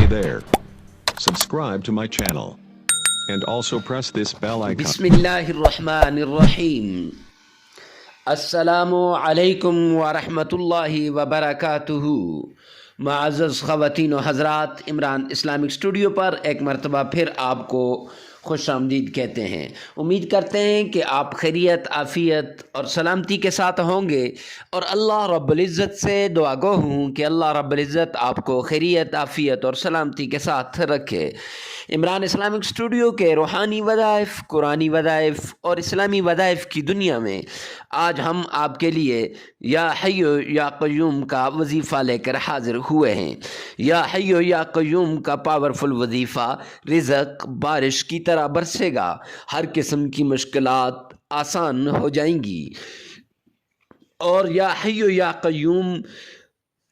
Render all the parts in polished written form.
Hey there. Subscribe to my channel. And also press this bell icon. Bismillahirrahmanirrahim. Assalamu alaikum wa rahmatullahi wa barakatuhu. मुअज़्ज़ज़ ख़वातीन व हज़रात, Imran Islamic studio पर एक मरतबा फिर आपको खुश आमदीद कहते हैं। उम्मीद करते हैं कि आप खैरियत, आफ़ियत और सलामती के साथ होंगे और अल्लाह रब्बुल इज़्ज़त से दुआ गो हूँ कि अल्लाह रब्बुल इज़्ज़त आपको खैरियत, आफ़ियत और सलामती के साथ रखे। इमरान इस्लामिक स्टूडियो के रूहानी वज़ाइफ़, कुरानी वज़ाइफ़ और इस्लामी वज़ाइफ़ की दुनिया में आज हम आपके लिए या hayyu या qayyum का वजीफ़ा लेकर हाज़िर हुए हैं। या hayyu या qayyum का पावरफुल वजीफ़ा रिज़्क़ बारिश की तरह बरसेगा, हर किस्म की मुश्किलात आसान हो जाएंगी। और या hayyu या qayyum,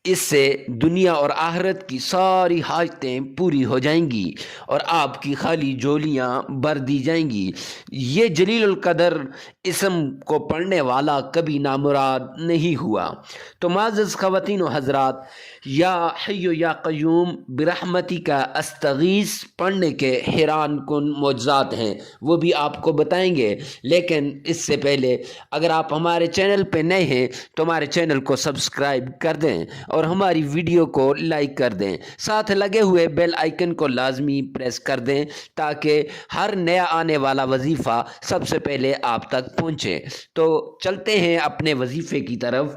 इससे दुनिया और आखिरत की सारी हाजतें पूरी हो जाएंगी और आपकी खाली झोलियाँ भर दी जाएंगी। ये जलीलुल कदर इसम को पढ़ने वाला कभी नामुराद नहीं हुआ। तो मुअज़्ज़ज़ ख़वातीन व हज़रात, या hayyu या qayyum birahmatika astaghees पढ़ने के हैरान कुन मौजज़ात हैं, वो भी आपको बताएंगे। लेकिन इससे पहले अगर आप हमारे चैनल पे नए हैं तो हमारे चैनल को सब्सक्राइब कर दें और हमारी वीडियो को लाइक कर दें। साथ लगे हुए बेल आइकन को लाजमी प्रेस कर दें ताकि हर नया आने वाला वजीफ़ा सबसे पहले आप तक पहुँचे। तो चलते हैं अपने वजीफ़े की तरफ।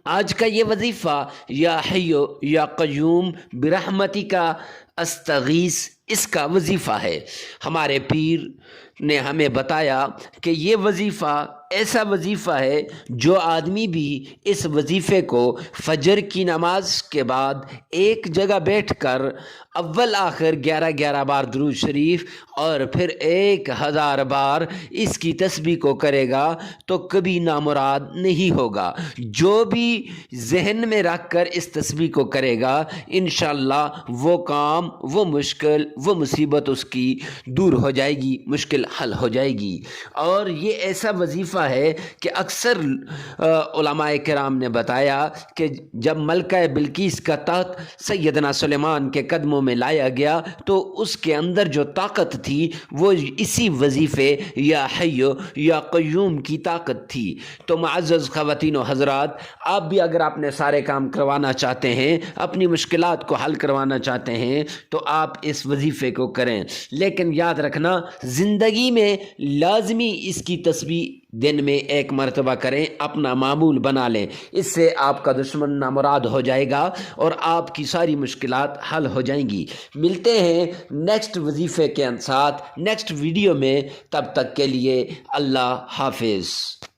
आज का ये वजीफ़ा या hayyu या qayyum birahmatika astaghees, इसका वजीफ़ा है। हमारे पीर ने हमें बताया कि ये वजीफ़ा ऐसा वजीफ़ा है जो आदमी भी इस वजीफ़े को फजर की नमाज के बाद एक जगह बैठकर अव्वल आखिर 11-11 बार दुरूद शरीफ और फिर 1000 बार इसकी तस्बीह को करेगा तो कभी नामुराद नहीं होगा। जो भी जहन में रख कर इस तस्बीह को करेगा, इंशाअल्लाह वो काम, वो मुश्किल, वो मुसीबत उसकी दूर हो जाएगी, मुश्किल हल हो जाएगी। और ये ऐसा वजीफ़ा है कि अक्सर उलमाए किराम ने बताया कि जब मलका बिल्कीस का तख्त सैयदना सुलेमान के कदमों में लाया गया तो उसके अंदर जो ताकत थी वो इसी वजीफ़े या hayyu या qayyum की ताकत थी। तो मुअज़्ज़ज़ ख़वातीन व हज़रात, आप भी अगर अपने सारे काम करवाना चाहते हैं, अपनी मुश्किलात को हल करवाना चाहते हैं, तो आप इस वजीफ़े को करें। लेकिन याद रखना, ज़िंदगी में लाजमी इसकी तस्बीह दिन में एक मरतबा करें, अपना मामूल बना लें। इससे आपका दुश्मन नामुराद हो जाएगा और आपकी सारी मुश्किलात हल हो जाएंगी। मिलते हैं नेक्स्ट वजीफ़े के साथ नेक्स्ट वीडियो में। तब तक के लिए अल्लाह हाफिज़।